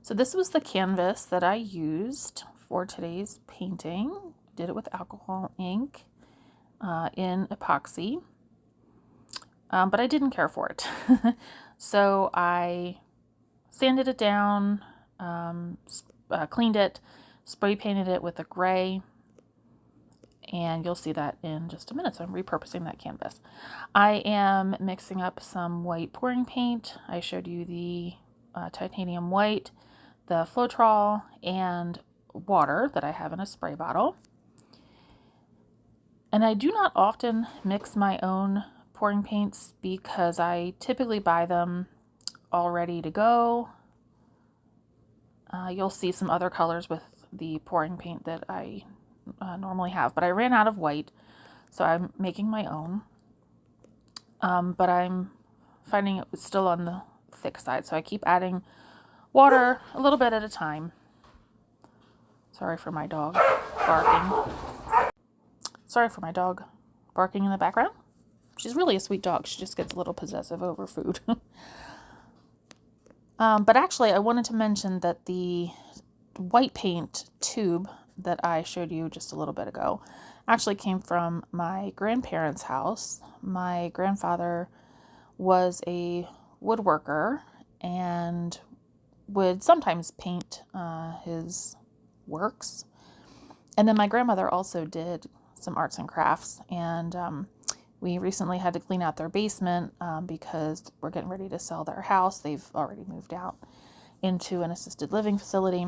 So this was the canvas that I used for today's painting. Did it with alcohol ink in epoxy, but I didn't care for it. So I sanded it down, cleaned it, spray painted it with a gray, and you'll see that in just a minute. So I'm repurposing that canvas. I am mixing up some white pouring paint. I showed you the titanium white, the Floetrol, and water that I have in a spray bottle. And I do not often mix my own pouring paints because I typically buy them all ready to go. You'll see some other colors with the pouring paint that I normally have, but I ran out of white, so I'm making my own. But I'm finding it was still on the thick side, so I keep adding water a little bit at a time. Sorry for my dog barking. Sorry for my dog barking in the background. She's really a sweet dog. She just gets a little possessive over food. But actually, I wanted to mention that the white paint tube that I showed you just a little bit ago actually came from my grandparents' house. My grandfather was a woodworker and would sometimes paint his works. And then my grandmother also did some arts and crafts, and we recently had to clean out their basement because we're getting ready to sell their house. They've already moved out into an assisted living facility,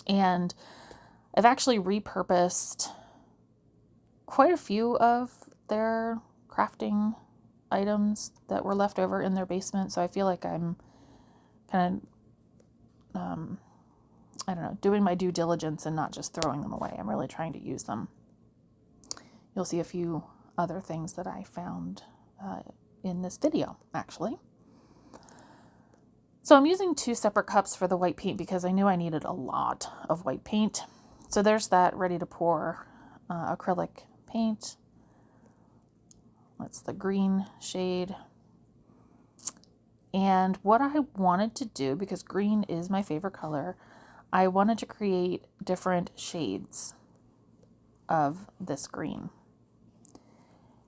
and I've actually repurposed quite a few of their crafting items that were left over in their basement. So I feel like I'm kind of, I don't know, doing my due diligence and not just throwing them away. I'm really trying to use them. You'll see a few other things that I found in this video, actually. So I'm using 2 separate cups for the white paint because I knew I needed a lot of white paint. So there's that ready to pour acrylic paint. That's the green shade. And what I wanted to do, because green is my favorite color, I wanted to create different shades of this green.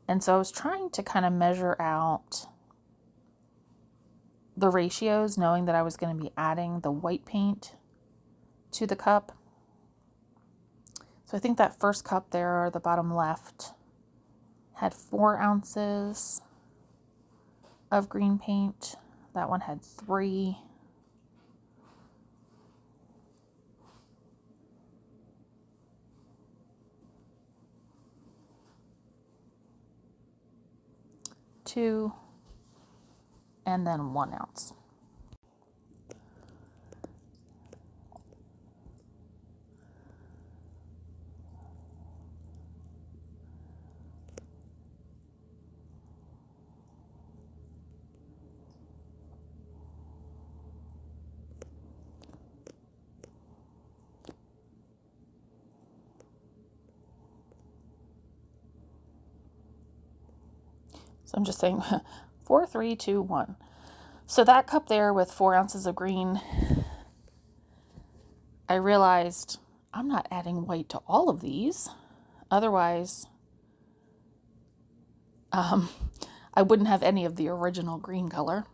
And so I was trying to kind of measure out the ratios, knowing that I was going to be adding the white paint to the cup. So I think that first cup there, the bottom left, had 4 ounces of green paint. That one had 3. Two, and then 1 ounce. So I'm just saying 4, 3, 2, 1. So that cup there with 4 ounces of green, I realized I'm not adding white to all of these. Otherwise, I wouldn't have any of the original green color.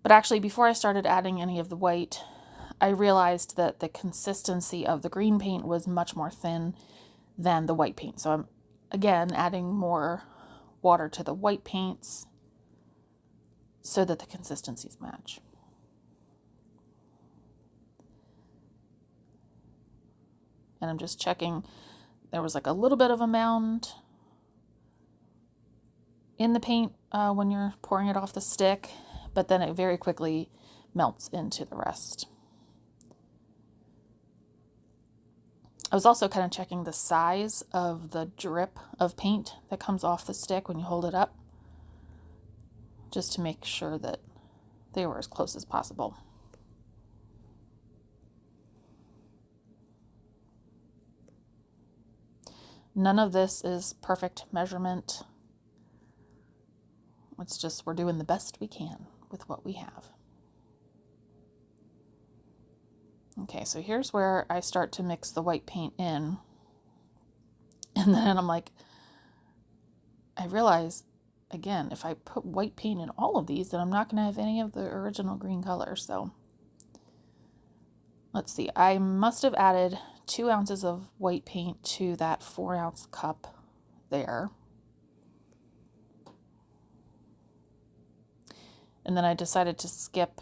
But actually, before I started adding any of the white, I realized that the consistency of the green paint was much more thin than the white paint. So I'm, again, adding more water to the white paints so that the consistencies match. And I'm just checking. There was like a little bit of a mound in the paint when you're pouring it off the stick, but then it very quickly melts into the rest. I was also kind of checking the size of the drip of paint that comes off the stick when you hold it up, just to make sure that they were as close as possible. None of this is perfect measurement. It's just we're doing the best we can with what we have. Okay, so here's where I start to mix the white paint in. And then I'm like, I realize, again, if I put white paint in all of these, then I'm not going to have any of the original green color. So let's see. I must have added 2 ounces of white paint to that 4-ounce cup there. And then I decided to skip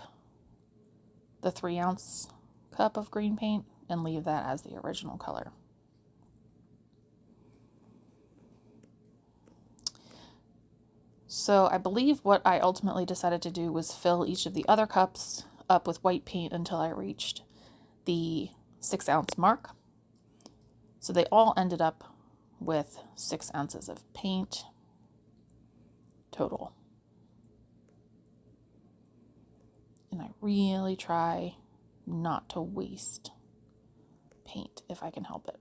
the 3-ounce cup of green paint and leave that as the original color. So I believe what I ultimately decided to do was fill each of the other cups up with white paint until I reached the 6-ounce mark. So they all ended up with 6 ounces of paint total. And I really try not to waste paint if I can help it.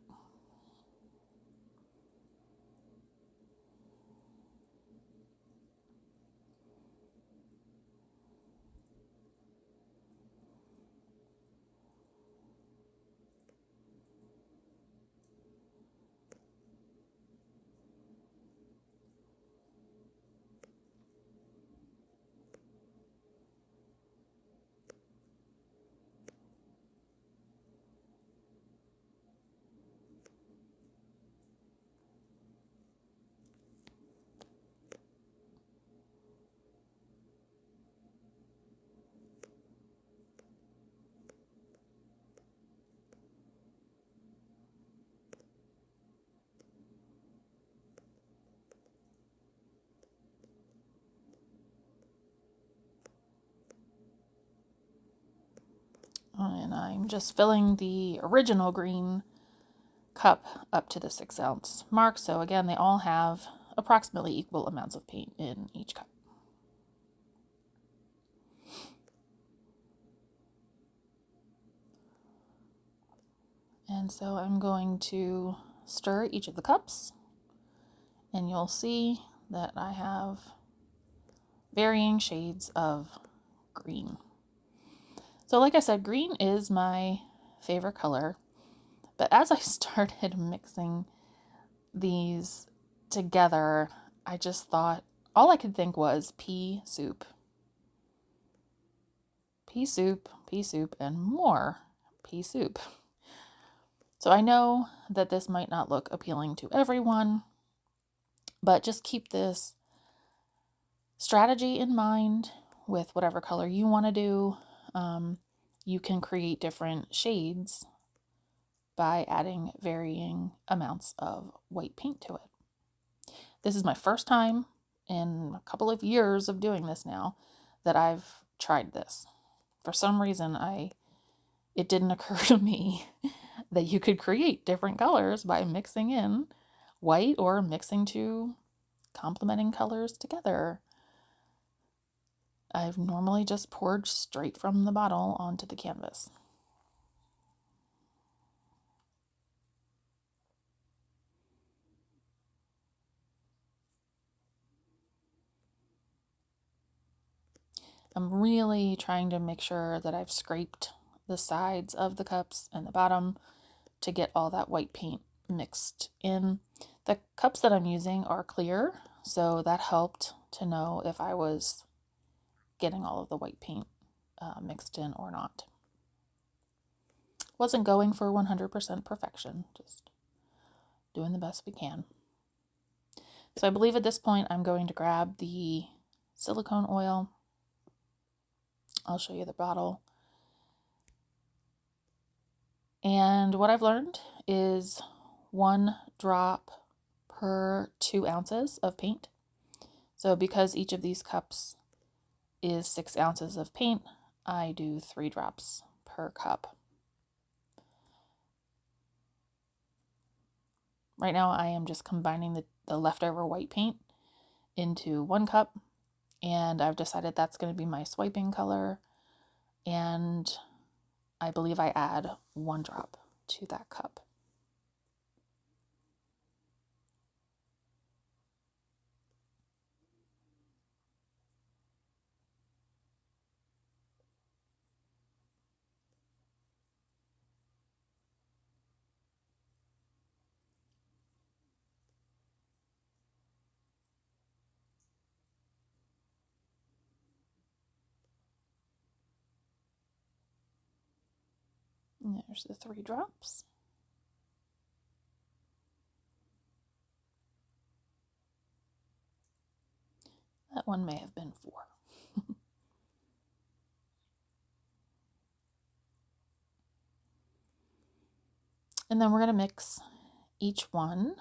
And I'm just filling the original green cup up to the 6-ounce mark. So again, they all have approximately equal amounts of paint in each cup. And so I'm going to stir each of the cups, and you'll see that I have varying shades of green. So like I said, green is my favorite color, but as I started mixing these together, I just thought, all I could think was pea soup. Pea soup, pea soup, and more pea soup. So I know that this might not look appealing to everyone, but just keep this strategy in mind with whatever color you want to do. You can create different shades by adding varying amounts of white paint to it. This is my first time in a couple of years of doing this now that I've tried this. For some reason, it didn't occur to me that you could create different colors by mixing in white or mixing two complementing colors together. I've normally just poured straight from the bottle onto the canvas. I'm really trying to make sure that I've scraped the sides of the cups and the bottom to get all that white paint mixed in. The cups that I'm using are clear, so that helped to know if I was getting all of the white paint mixed in or not. Wasn't going for 100% perfection, just doing the best we can. So I believe at this point I'm going to grab the silicone oil. I'll show you the bottle. And what I've learned is 1 drop per 2 ounces of paint. So because each of these cups is 6 ounces of paint, I do 3 drops per cup. Right now I am just combining the leftover white paint into 1 cup, and I've decided that's going to be my swiping color, and I believe I add 1 drop to that cup. There's the 3 drops. That one may have been 4. And then we're going to mix each one.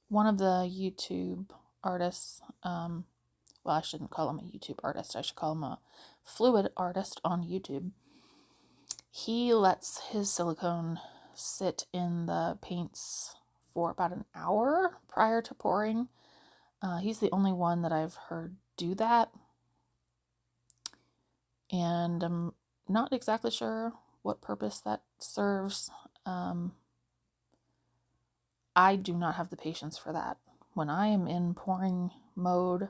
One of the YouTube artists, well, I shouldn't call him a YouTube artist. I should call him a fluid artist on YouTube. He lets his silicone sit in the paints for about an hour prior to pouring. He's the only one that I've heard do that. And I'm not exactly sure what purpose that serves. I do not have the patience for that. When I am in pouring mode,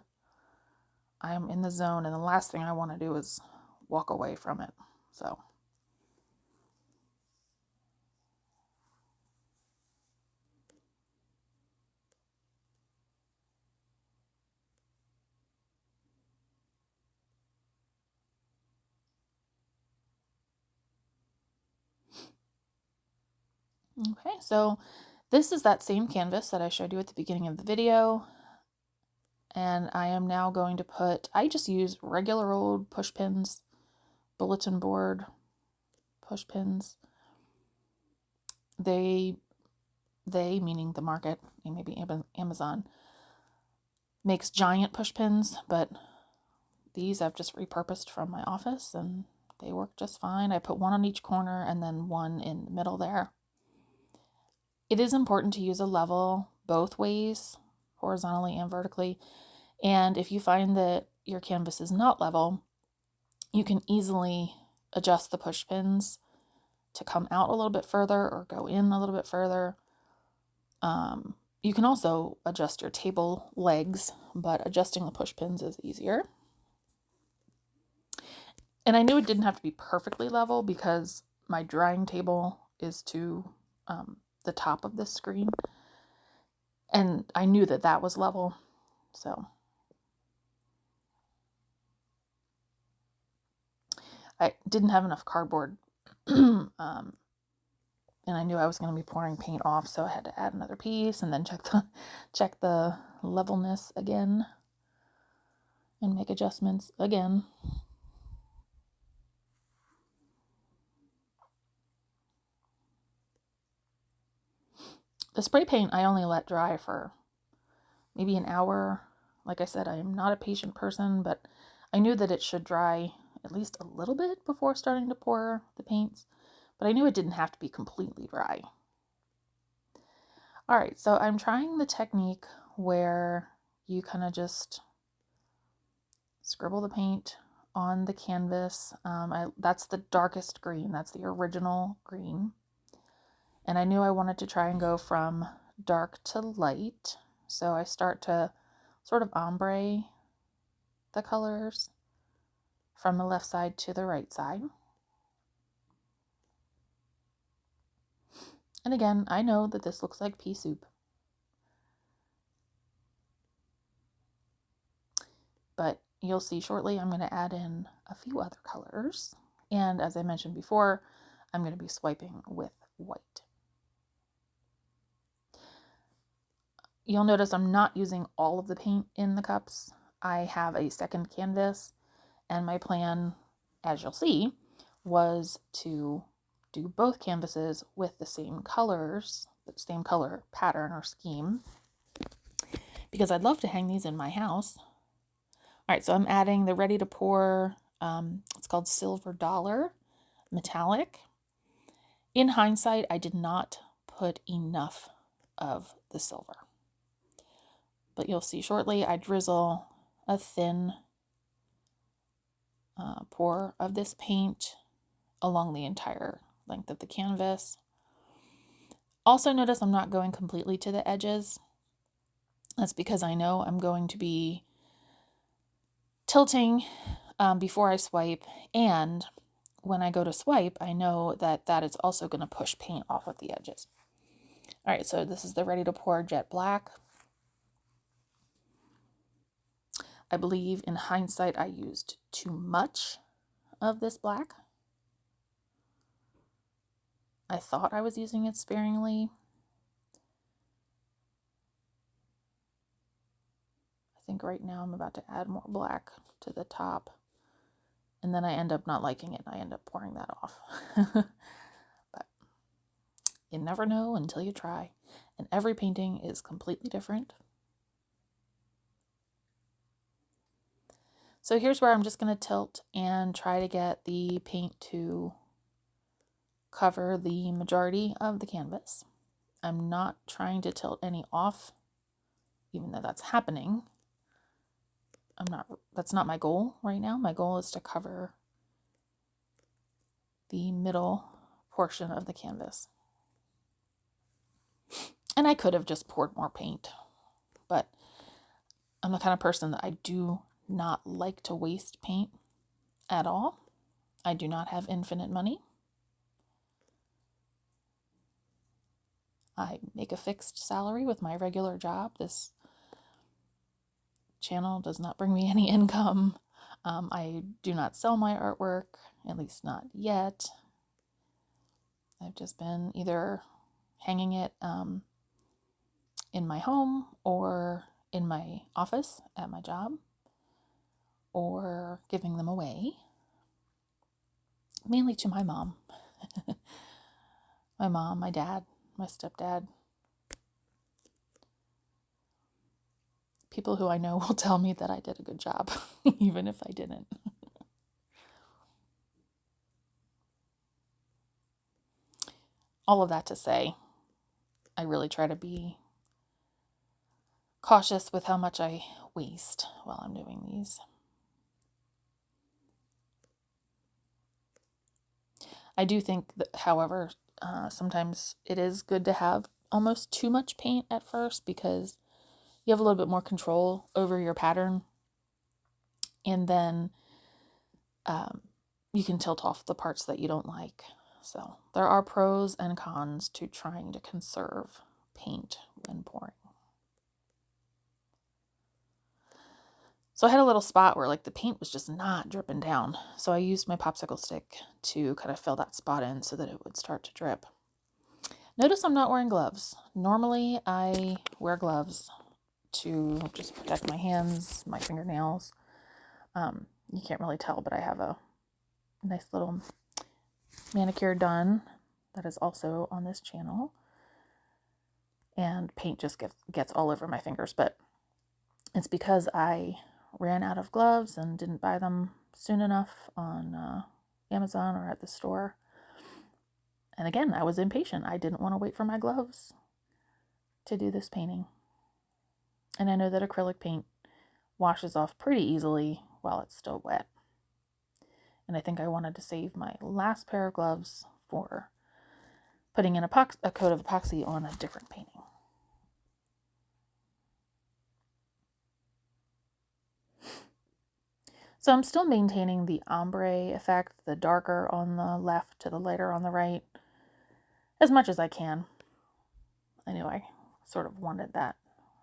I am in the zone, and the last thing I want to do is walk away from it. So okay, so this is that same canvas that I showed you at the beginning of the video. And I am now going to put, I just use regular old push pins, bulletin board push pins. They meaning the market, maybe Amazon, makes giant push pins, but these I've just repurposed from my office and they work just fine. I put one on each corner and then one in the middle there. It is important to use a level both ways, horizontally and vertically. And if you find that your canvas is not level, you can easily adjust the push pins to come out a little bit further or go in a little bit further. You can also adjust your table legs, but adjusting the push pins is easier. And I knew it didn't have to be perfectly level because my drying table is to the top of this screen. And I knew that that was level. So I didn't have enough cardboard. And I knew I was going to be pouring paint off, so I had to add another piece and then check the levelness again and make adjustments again. The spray paint I only let dry for maybe an hour. Like I said, I am not a patient person, but I knew that it should dry at least a little bit before starting to pour the paints, but I knew it didn't have to be completely dry. All right, so I'm trying the technique where you kind of just scribble the paint on the canvas. That's the darkest green. That's the original green. And I knew I wanted to try and go from dark to light. So I start to sort of ombre the colors from the left side to the right side. And again, I know that this looks like pea soup. But you'll see shortly I'm going to add in a few other colors. And as I mentioned before, I'm going to be swiping with white. You'll notice I'm not using all of the paint in the cups. I have a second canvas, and my plan, as you'll see, was to do both canvases with the same colors, the same color pattern or scheme, because I'd love to hang these in my house. All right, so I'm adding the ready to pour, it's called Silver Dollar Metallic. In hindsight, I did not put enough of the silver. But you'll see shortly, I drizzle a thin pour of this paint along the entire length of the canvas. Also notice I'm not going completely to the edges. That's because I know I'm going to be tilting before I swipe, and when I go to swipe, I know that that is also going to push paint off of the edges. All right, so this is the Ready to Pour Jet Black. I believe in hindsight I used too much of this black. I thought I was using it sparingly. I think right now I'm about to add more black to the top. And then I end up not liking it and I end up pouring that off. But you never know until you try. And every painting is completely different. So here's where I'm just going to tilt and try to get the paint to cover the majority of the canvas. I'm not trying to tilt any off, even though that's happening. That's not my goal right now. My goal is to cover the middle portion of the canvas. And I could have just poured more paint, but I'm the kind of person that I do not like to waste paint at all. I do not have infinite money. I make a fixed salary with my regular job. This channel does not bring me any income. I do not sell my artwork, at least not yet. I've just been either hanging it in my home or in my office at my job, or giving them away, mainly to my mom. My mom, my dad, my stepdad. People who I know will tell me that I did a good job, even if I didn't. All of that to say, I really try to be cautious with how much I waste while I'm doing these. I do think that, however, sometimes it is good to have almost too much paint at first because you have a little bit more control over your pattern, and then you can tilt off the parts that you don't like. So there are pros and cons to trying to conserve paint when pouring. So I had a little spot where like the paint was just not dripping down. So I used my popsicle stick to kind of fill that spot in so that it would start to drip. Notice I'm not wearing gloves. Normally I wear gloves to just protect my hands, my fingernails. You can't really tell, but I have a nice little manicure done that is also on this channel. And paint just gets all over my fingers, but it's because I ran out of gloves and didn't buy them soon enough on Amazon or at the store. And again, I was impatient. I didn't want to wait for my gloves to do this painting. And I know that acrylic paint washes off pretty easily while it's still wet. And I think I wanted to save my last pair of gloves for putting in a coat of epoxy on a different painting. So I'm still maintaining the ombre effect, the darker on the left to the lighter on the right, as much as I can. I knew I sort of wanted that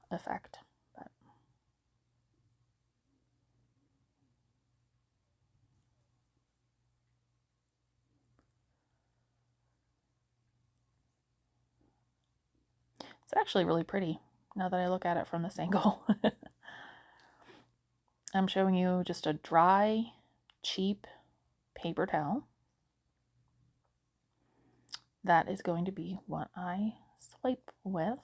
effect. But it's actually really pretty now that I look at it from this angle. I'm showing you just a dry, cheap paper towel. That is going to be what I swipe with.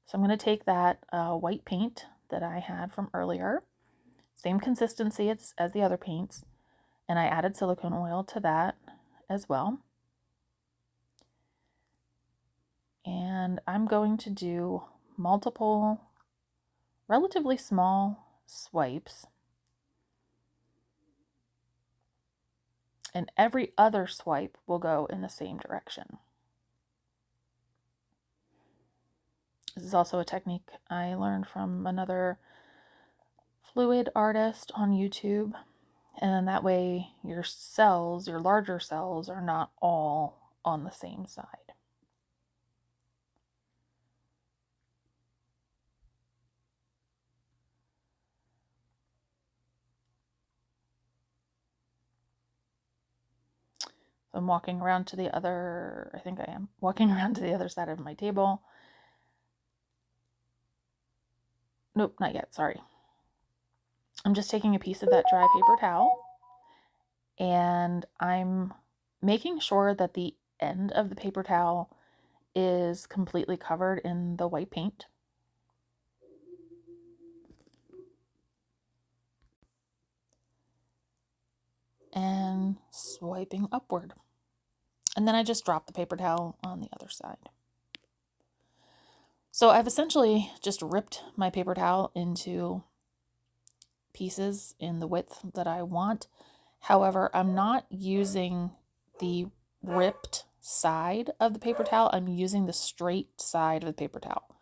So I'm going to take that white paint that I had from earlier, same consistency as the other paints, and I added silicone oil to that as well. And I'm going to do multiple, relatively small swipes. And every other swipe will go in the same direction. This is also a technique I learned from another fluid artist on YouTube. And then that way your cells, your larger cells, are not all on the same side. I'm walking around to the other, I think I am, walking around to the other side of my table. Nope, not yet, sorry. I'm just taking a piece of that dry paper towel and I'm making sure that the end of the paper towel is completely covered in the white paint. And swiping upward. And then I just drop the paper towel on the other side. So I've essentially just ripped my paper towel into pieces in the width that I want. However, I'm not using the ripped side of the paper towel. I'm using the straight side of the paper towel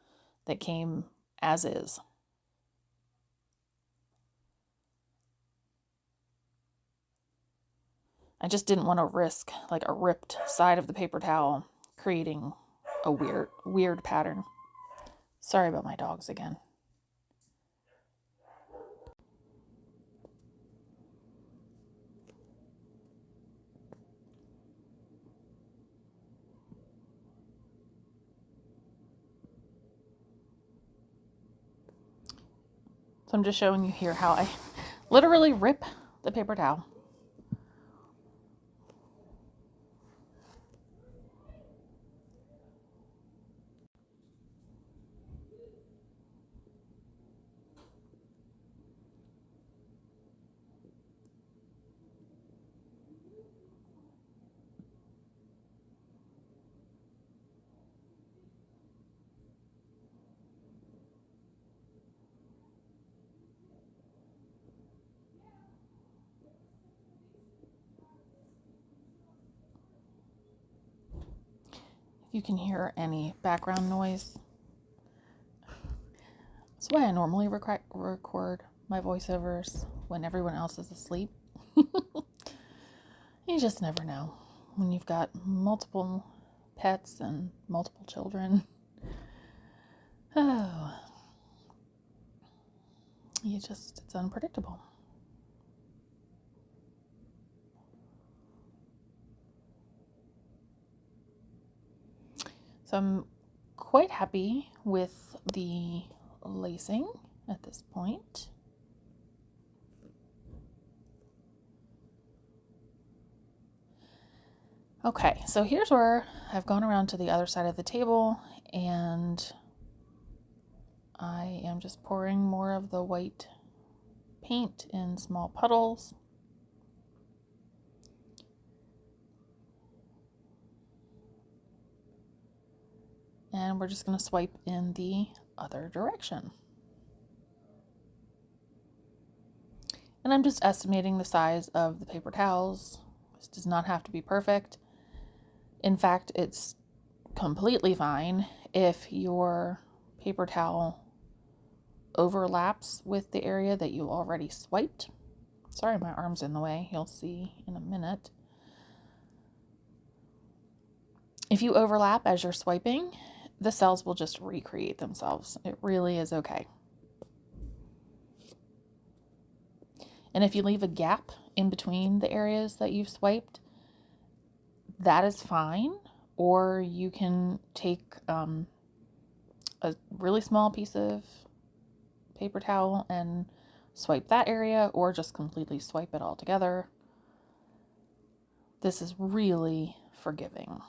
that came as is. I just didn't want to risk like a ripped side of the paper towel creating a weird pattern. Sorry about my dogs again. So I'm just showing you here how I literally rip the paper towel. If you can hear any background noise, that's why I normally record my voiceovers when everyone else is asleep. You just never know when you've got multiple pets and multiple children. Oh, it's unpredictable. So I'm quite happy with the lacing at this point. Okay, so here's where I've gone around to the other side of the table and I am just pouring more of the white paint in small puddles. And we're just going to swipe in the other direction. And I'm just estimating the size of the paper towels. This does not have to be perfect. In fact, it's completely fine if your paper towel overlaps with the area that you already swiped. Sorry, my arm's in the way. You'll see in a minute. If you overlap as you're swiping, the cells will just recreate themselves. It really is okay. And if you leave a gap in between the areas that you've swiped, that is fine. Or you can take a really small piece of paper towel and swipe that area, or just completely swipe it all together. This is really forgiving.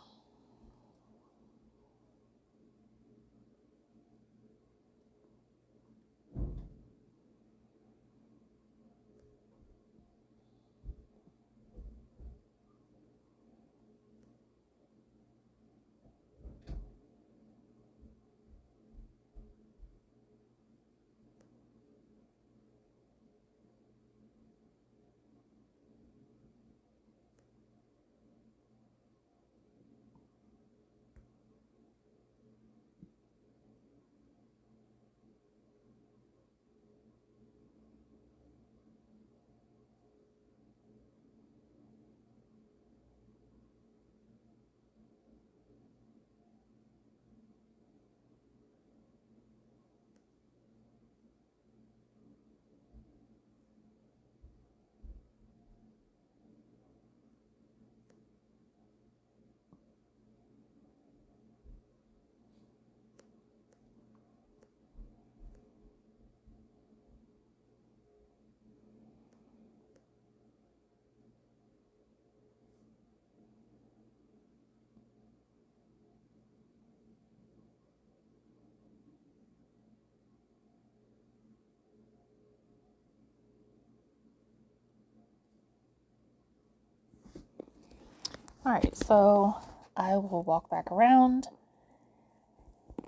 All right, so I will walk back around,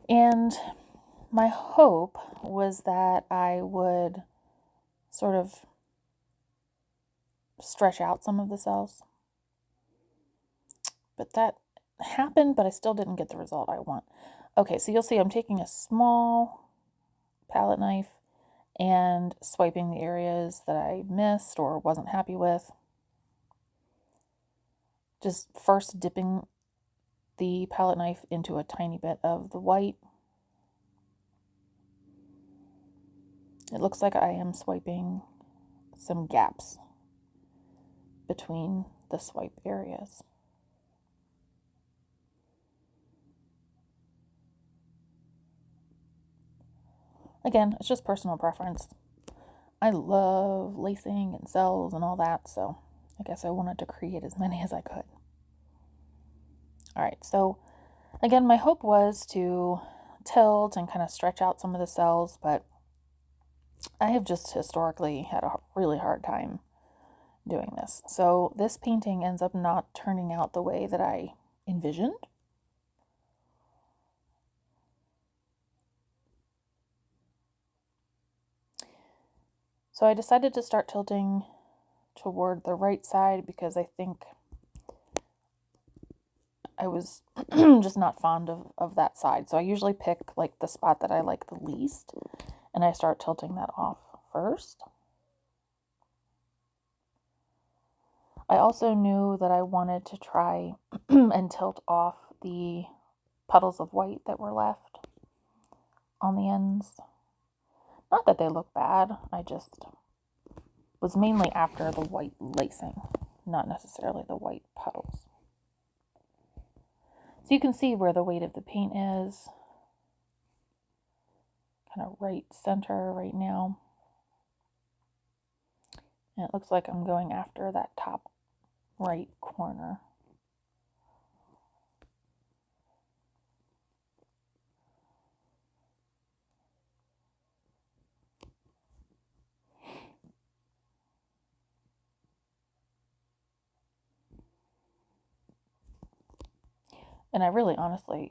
and my hope was that I would sort of stretch out some of the cells, but that happened, but I still didn't get the result I want. Okay, so you'll see I'm taking a small palette knife and swiping the areas that I missed or wasn't happy with. Just first dipping the palette knife into a tiny bit of the white. It looks like I am swiping some gaps between the swipe areas. Again, it's just personal preference. I love lacing and cells and all that, so I guess I wanted to create as many as I could. All right, so again, my hope was to tilt and kind of stretch out some of the cells, but I have just historically had a really hard time doing this. So this painting ends up not turning out the way that I envisioned. So I decided to start tilting toward the right side because I think I was just not fond of that side. So I usually pick like the spot that I like the least, and I start tilting that off first. I also knew that I wanted to try and tilt off the puddles of white that were left on the ends. Not that they look bad, I just was mainly after the white lacing, not necessarily the white puddles. So you can see where the weight of the paint is, kind of right center right now. And it looks like I'm going after that top right corner. And I really honestly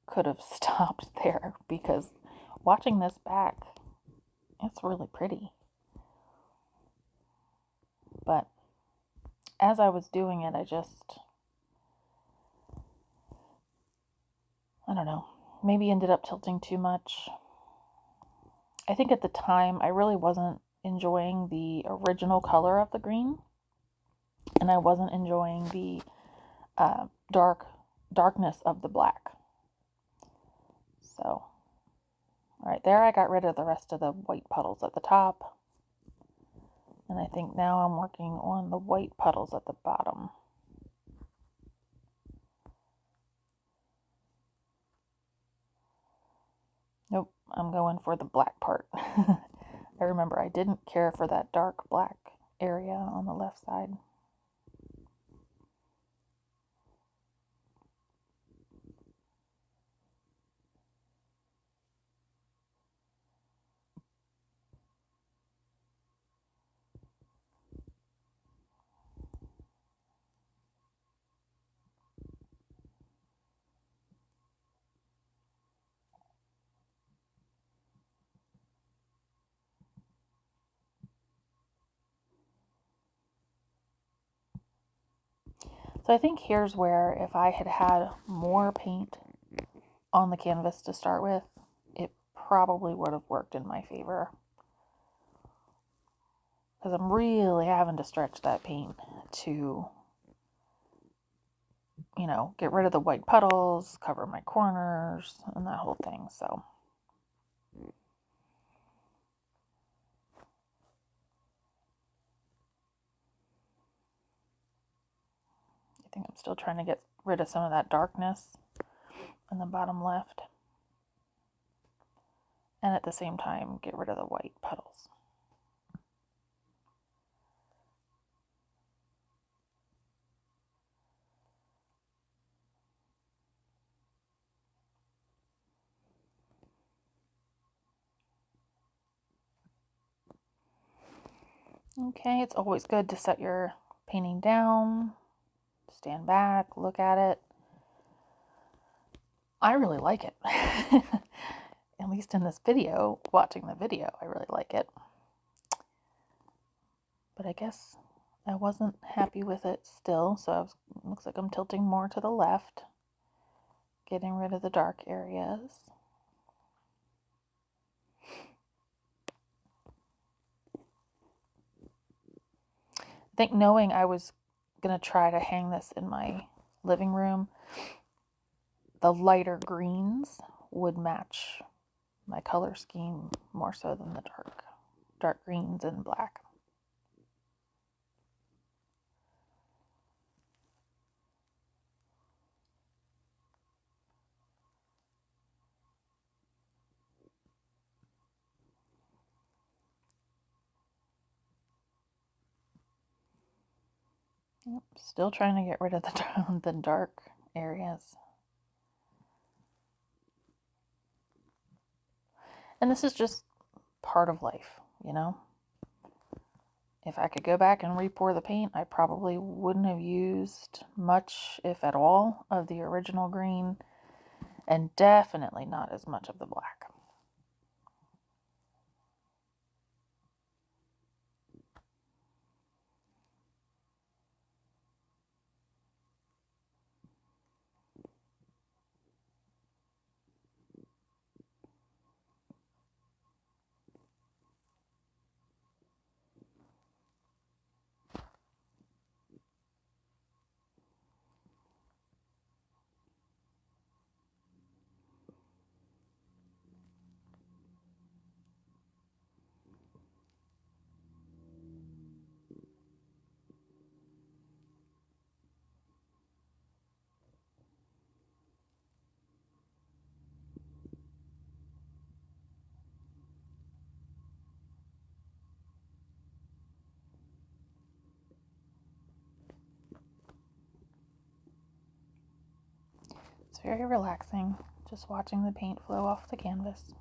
could have stopped there because watching this back, it's really pretty. But as I was doing it, I don't know, maybe ended up tilting too much. I think at the time I really wasn't enjoying the original color of the green, and I wasn't enjoying the darkness of the black. So, right there I got rid of the rest of the white puddles at the top. And I think now I'm working on the white puddles at the bottom. Nope, I'm going for the black part. I remember I didn't care for that dark black area on the left side. So I think here's where if I had had more paint on the canvas to start with, it probably would have worked in my favor. Because I'm really having to stretch that paint to, get rid of the white puddles, cover my corners, and that whole thing. So I think I'm still trying to get rid of some of that darkness in the bottom left. And at the same time, get rid of the white puddles. Okay, it's always good to set your painting down stand back, look at it. I really like it. At least in this video, watching the video, I really like it. But I guess I wasn't happy with it still, so looks like I'm tilting more to the left, getting rid of the dark areas. I think knowing I was going to try to hang this in my living room, the lighter greens would match my color scheme more so than the dark greens and black. Yep, still trying to get rid of the dark areas. And this is just part of life, you know? If I could go back and repour the paint, I probably wouldn't have used much, if at all, of the original green, and definitely not as much of the black. It's very relaxing, just watching the paint flow off the canvas.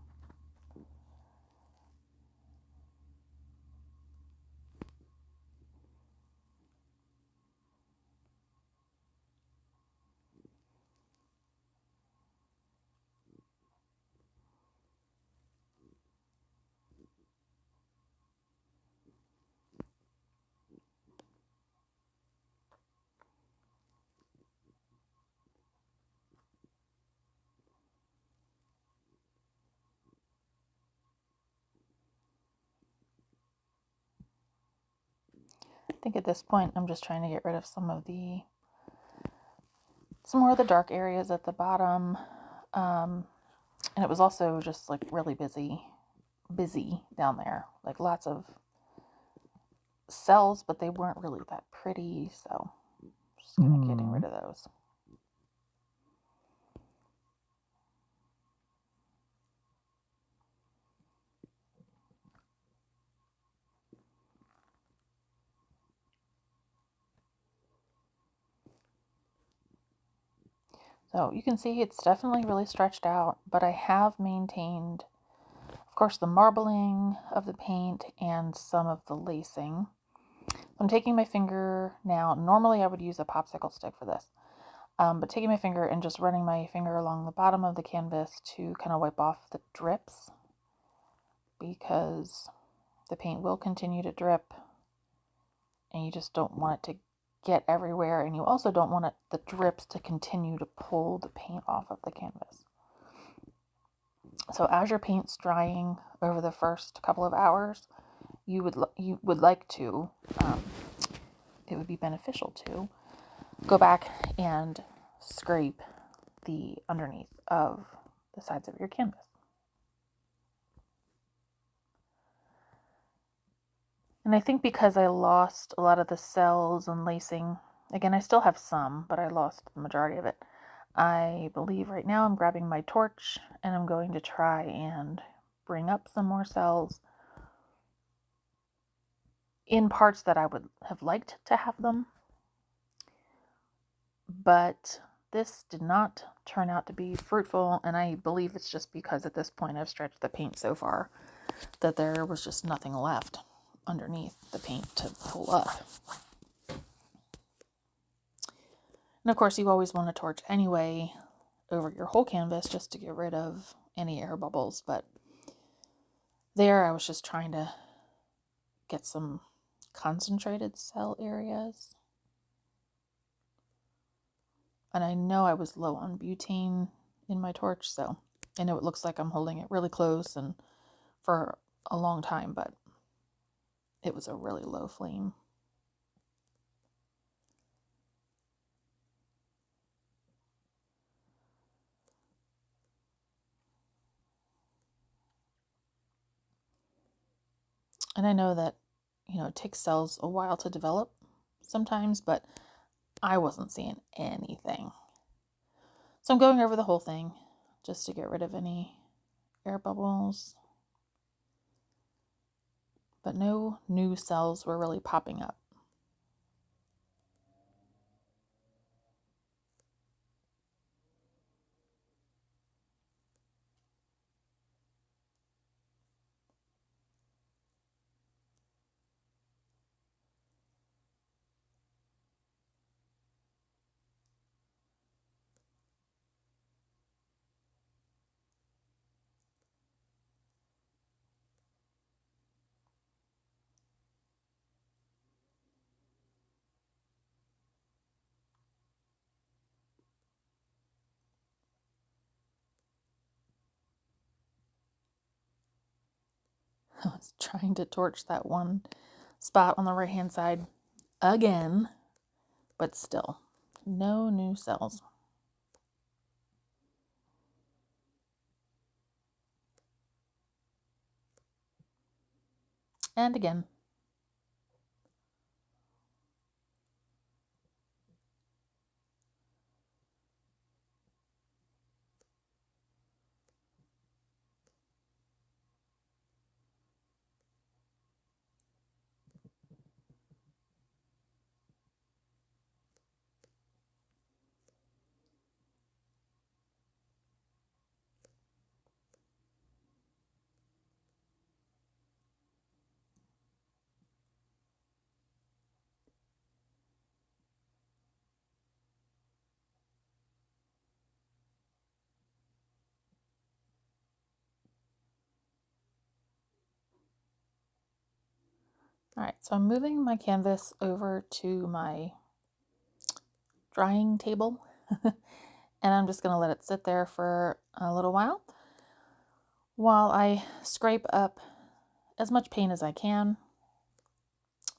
I think at this point I'm just trying to get rid of some more of the dark areas at the bottom. And it was also just like really busy down there. Like lots of cells, but they weren't really that pretty, so just kind of getting rid of those. So you can see it's definitely really stretched out, but I have maintained, of course, the marbling of the paint and some of the lacing. I'm taking my finger now. Normally I would use a popsicle stick for this, but taking my finger and just running my finger along the bottom of the canvas to kind of wipe off the drips, because the paint will continue to drip and you just don't want it to get everywhere, and you also don't want the drips to continue to pull the paint off of the canvas. So as your paint's drying over the first couple of hours, you would like to, it would be beneficial to go back and scrape the underneath of the sides of your canvas. And I think because I lost a lot of the cells and lacing, again, I still have some, but I lost the majority of it. I believe right now I'm grabbing my torch and I'm going to try and bring up some more cells in parts that I would have liked to have them. But this did not turn out to be fruitful, and I believe it's just because at this point I've stretched the paint so far that there was just nothing left underneath the paint to pull up. And of course, you always want to torch anyway over your whole canvas just to get rid of any air bubbles. But there I was just trying to get some concentrated cell areas. And I know I was low on butane in my torch, so I know it looks like I'm holding it really close and for a long time, but it was a really low flame. And I know that, it takes cells a while to develop sometimes, but I wasn't seeing anything. So I'm going over the whole thing just to get rid of any air bubbles. But no new cells were really popping up. I was trying to torch that one spot on the right hand side again, but still no new cells. And again. All right, so I'm moving my canvas over to my drying table and I'm just going to let it sit there for a little while I scrape up as much paint as I can,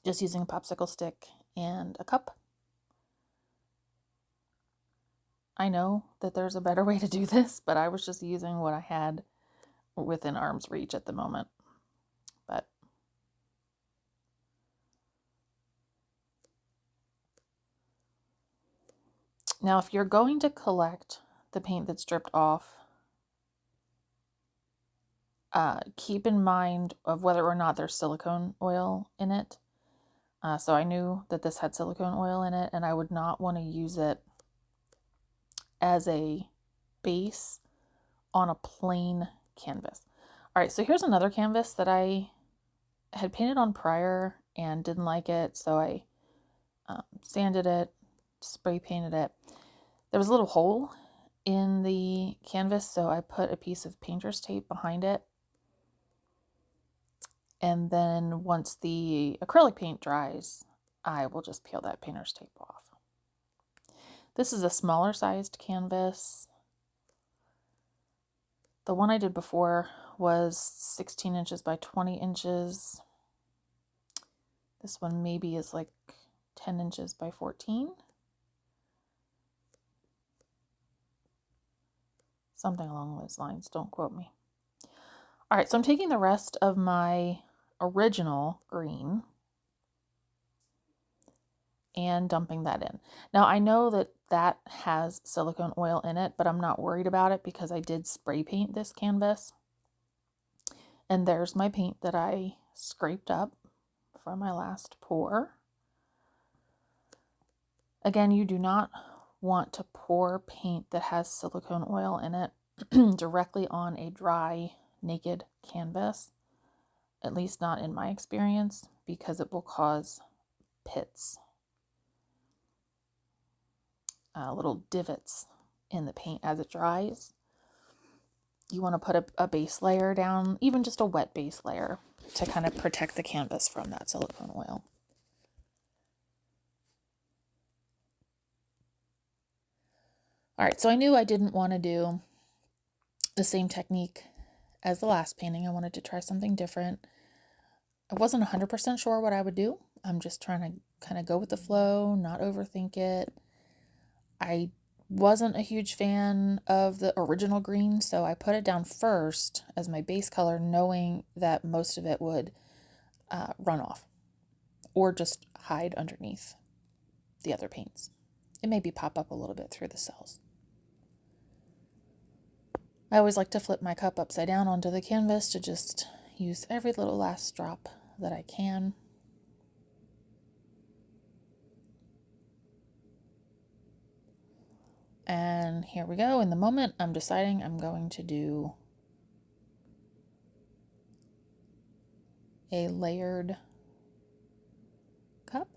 just using a popsicle stick and a cup. I know that there's a better way to do this, but I was just using what I had within arm's reach at the moment. But now if you're going to collect the paint that's dripped off, keep in mind of whether or not there's silicone oil in it. So I knew that this had silicone oil in it, and I would not want to use it as a base on a plain canvas. All right, so here's another canvas that I had painted on prior and didn't like it, so I sanded it, spray painted it. There was a little hole in the canvas, so I put a piece of painter's tape behind it. And then once the acrylic paint dries, I will just peel that painter's tape off. This is a smaller sized canvas. The one I did before was 16 inches by 20 inches. This one maybe is like 10 inches by 14. Something along those lines, don't quote me. All right, so I'm taking the rest of my original green and dumping that in. Now I know that that has silicone oil in it, but I'm not worried about it because I did spray paint this canvas. And there's my paint that I scraped up from my last pour. Again, you do not want to pour paint that has silicone oil in it directly on a dry, naked canvas. At least not in my experience, because it will cause pits. little divots in the paint as it dries. You want to put a base layer down, even just a wet base layer, to kind of protect the canvas from that silicone oil. All right, so I knew I didn't want to do the same technique as the last painting. I wanted to try something different. I wasn't 100% sure what I would do. I'm just trying to kind of go with the flow, not overthink it. I wasn't a huge fan of the original green, so I put it down first as my base color, knowing that most of it would run off or just hide underneath the other paints. It maybe pop up a little bit through the cells. I always like to flip my cup upside down onto the canvas to just use every little last drop that I can. And here we go. In the moment, I'm deciding I'm going to do a layered cup.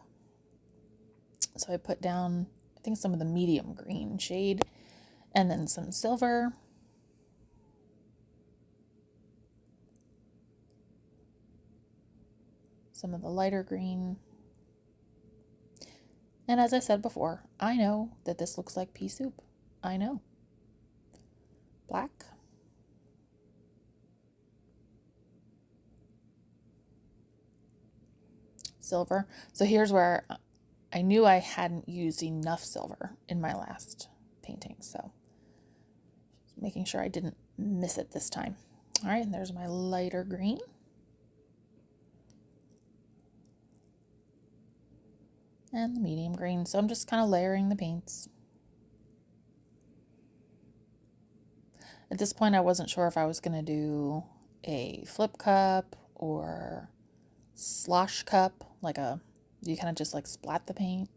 So I put down, I think, some of the medium green shade and then some silver. Some of the lighter green. And as I said before, I know that this looks like pea soup. I know. Black. Silver. So here's where I knew I hadn't used enough silver in my last painting. So making sure I didn't miss it this time. All right, and there's my lighter green. And the medium green. So I'm just kind of layering the paints. At this point, I wasn't sure if I was going to do a flip cup or slosh cup, you kind of just like splat the paint.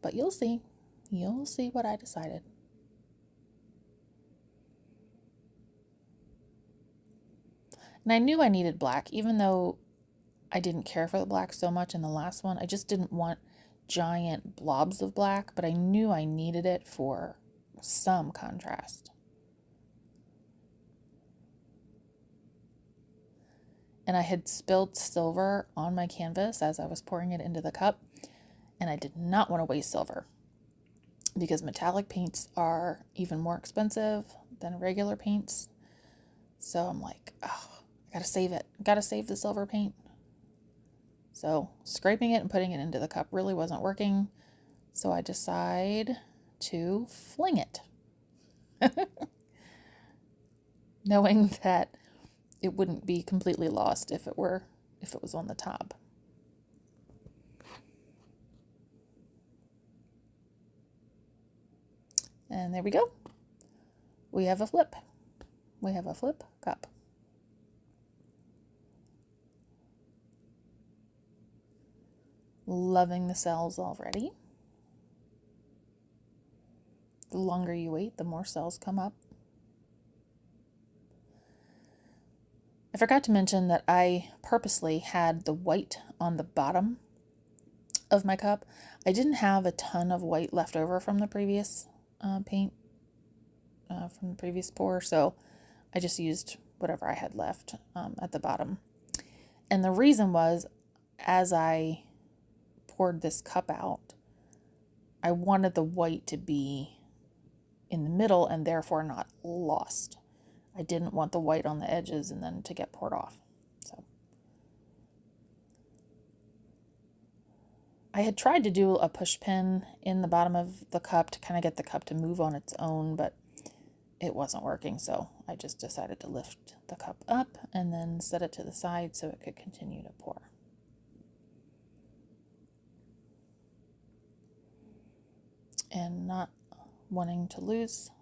But you'll see. You'll see what I decided. And I knew I needed black, even though I didn't care for the black so much in the last one. I just didn't want giant blobs of black, but I knew I needed it for some contrast. And I had spilled silver on my canvas as I was pouring it into the cup, and I did not want to waste silver because metallic paints are even more expensive than regular paints. So I'm like, oh, I gotta save it. Gotta save the silver paint. So scraping it and putting it into the cup really wasn't working. So I decide to fling it. Knowing that it wouldn't be completely lost if it was on the top. And there we go. We have a flip. We have a flip cup. Loving the cells already. The longer you wait, the more cells come up. I forgot to mention that I purposely had the white on the bottom of my cup. I didn't have a ton of white left over from the previous paint, from the previous pour, so I just used whatever I had left at the bottom. And the reason was, as I poured this cup out, I wanted the white to be in the middle and therefore not lost. I didn't want the white on the edges and then to get poured off. So I had tried to do a push pin in the bottom of the cup to kind of get the cup to move on its own, but it wasn't working. So I just decided to lift the cup up and then set it to the side so it could continue to pour. And not wanting to lose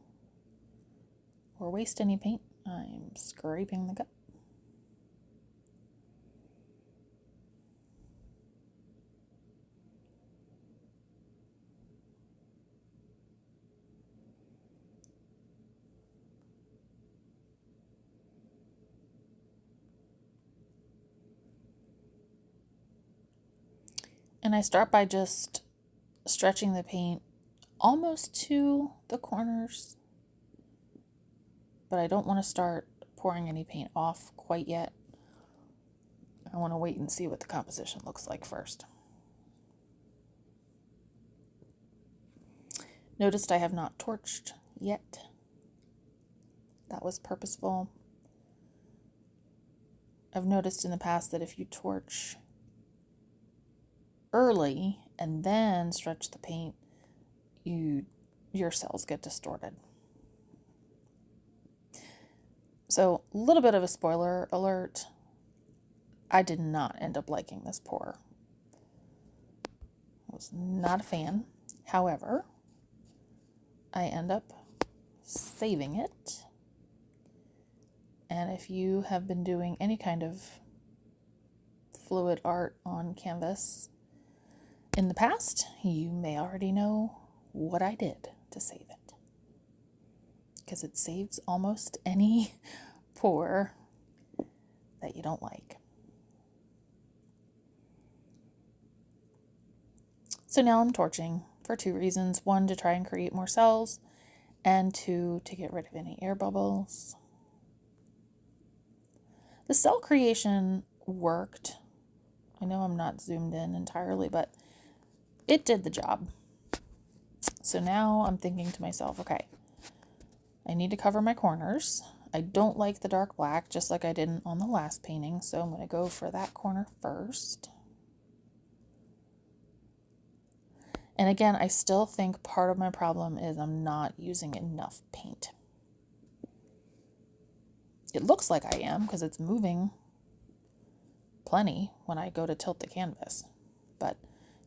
or waste any paint, I'm scraping the cup. And I start by just stretching the paint almost to the corners, but I don't want to start pouring any paint off quite yet. I want to wait and see what the composition looks like first. Noticed I have not torched yet. That was purposeful. I've noticed in the past that if you torch early and then stretch the paint, your cells get distorted. So, a little bit of a spoiler alert. I did not end up liking this pour. I was not a fan. However, I end up saving it. And if you have been doing any kind of fluid art on canvas in the past, you may already know what I did to save it. Because it saves almost any pour that you don't like. So now I'm torching for 2 reasons. 1, to try and create more cells, and 2, to get rid of any air bubbles. The cell creation worked. I know I'm not zoomed in entirely, but it did the job. So now I'm thinking to myself, okay, I need to cover my corners. I don't like the dark black, just like I didn't on the last painting, so I'm going to go for that corner first. And again, I still think part of my problem is I'm not using enough paint. It looks like I am because it's moving plenty when I go to tilt the canvas. But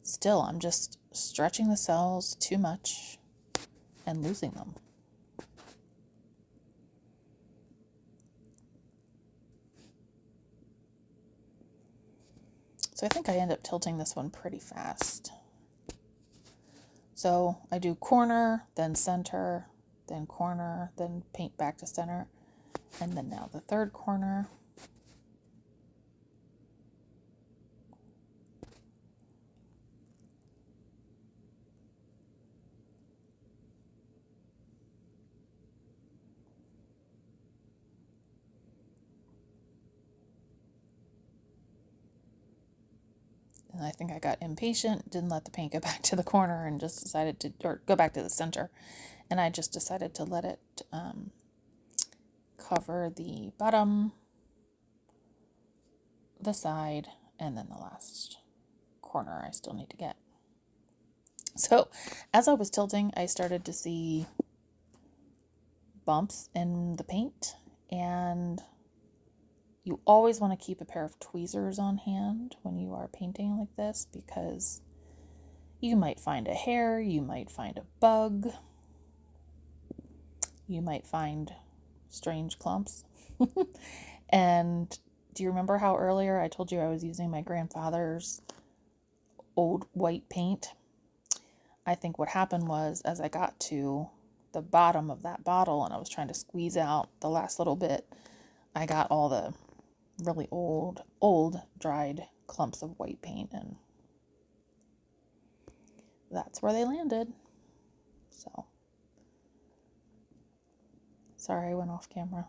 still, I'm just stretching the cells too much and losing them. So I think I end up tilting this one pretty fast. So I do corner, then center, then corner, then paint back to center, and then now the third corner. And I think I got impatient, didn't let the paint go back to the corner, and just decided to, or go back to the center. And I just decided to let it cover the bottom, the side, and then the last corner I still need to get. So as I was tilting, I started to see bumps in the paint, and you always want to keep a pair of tweezers on hand when you are painting like this, because you might find a hair, you might find a bug, you might find strange clumps. And do you remember how earlier I told you I was using my grandfather's old white paint? I think what happened was, as I got to the bottom of that bottle and I was trying to squeeze out the last little bit, I got all the really old dried clumps of white paint, and that's where they landed. So sorry I went off camera.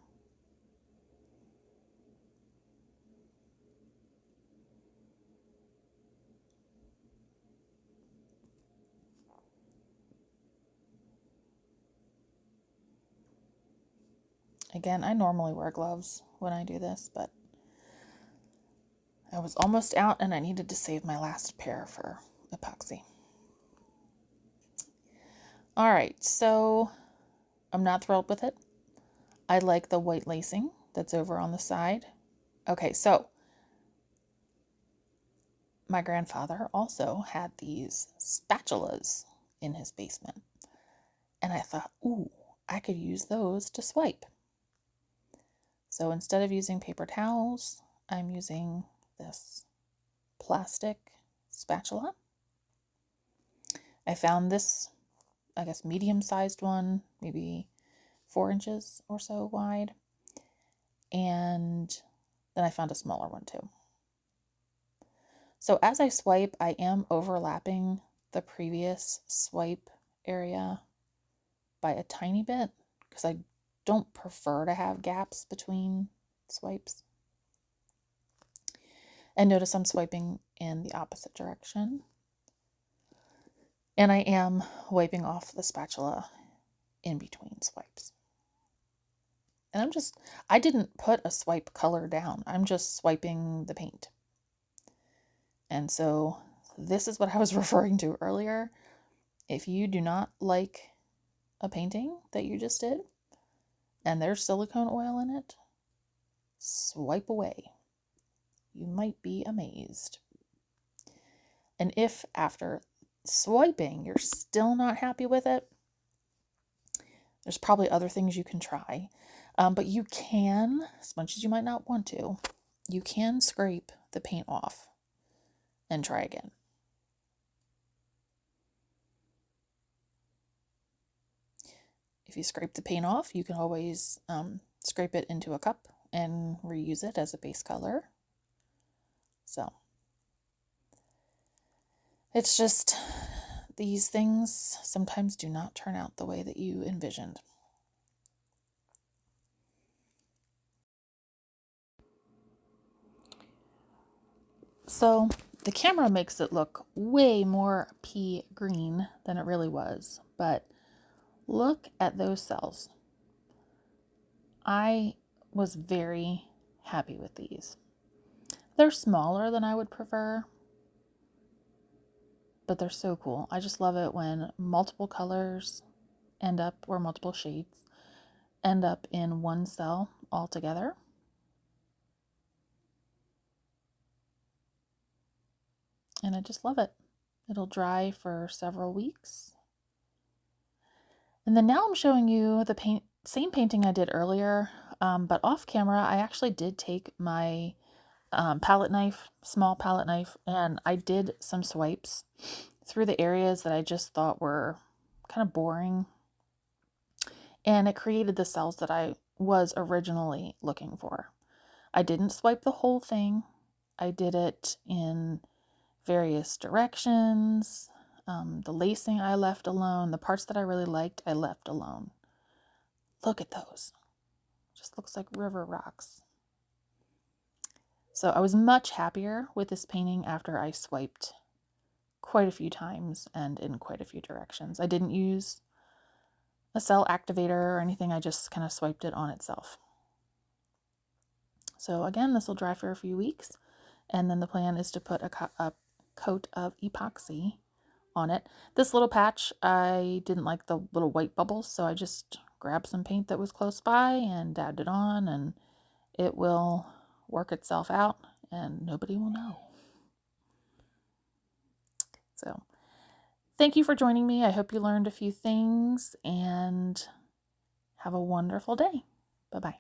Again, I normally wear gloves when I do this, but I was almost out and I needed to save my last pair for epoxy. All right, so I'm not thrilled with it. I like the white lacing that's over on the side. Okay, so my grandfather also had these spatulas in his basement. And I thought, ooh, I could use those to swipe. So instead of using paper towels, I'm using this plastic spatula. I found this, I guess, medium-sized one, maybe 4 inches or so wide. And then I found a smaller one too. So as I swipe, I am overlapping the previous swipe area by a tiny bit because I don't prefer to have gaps between swipes. And notice I'm swiping in the opposite direction. And I am wiping off the spatula in between swipes. And I didn't put a swipe color down. I'm just swiping the paint. And so this is what I was referring to earlier. If you do not like a painting that you just did, and there's silicone oil in it, swipe away. You might be amazed. And if after swiping you're still not happy with it, there's probably other things you can try. But you can, as much as you might not want to, you can scrape the paint off and try again. If you scrape the paint off, you can always scrape it into a cup and reuse it as a base color. So it's just, these things sometimes do not turn out the way that you envisioned. So the camera makes it look way more pea green than it really was, but look at those cells. I was very happy with these. They're smaller than I would prefer, but they're so cool. I just love it when multiple colors end up, or multiple shades end up in one cell all together. And I just love it. It'll dry for several weeks. And then now I'm showing you the same painting I did earlier, but off camera. I actually did take my palette knife, small palette knife, and I did some swipes through the areas that I just thought were kind of boring. And it created the cells that I was originally looking for. I didn't swipe the whole thing. I did it in various directions. The lacing I left alone. The parts that I really liked, I left alone. Look at those. Just looks like river rocks. So I was much happier with this painting after I swiped quite a few times and in quite a few directions. I didn't use a cell activator or anything. I just kind of swiped it on itself. So again, this will dry for a few weeks, and then the plan is to put a coat of epoxy on it. This little patch, I didn't like the little white bubbles, so I just grabbed some paint that was close by and dabbed it on, and it will work itself out and nobody will know. So thank you for joining me. I hope you learned a few things, and have a wonderful day. Bye-bye.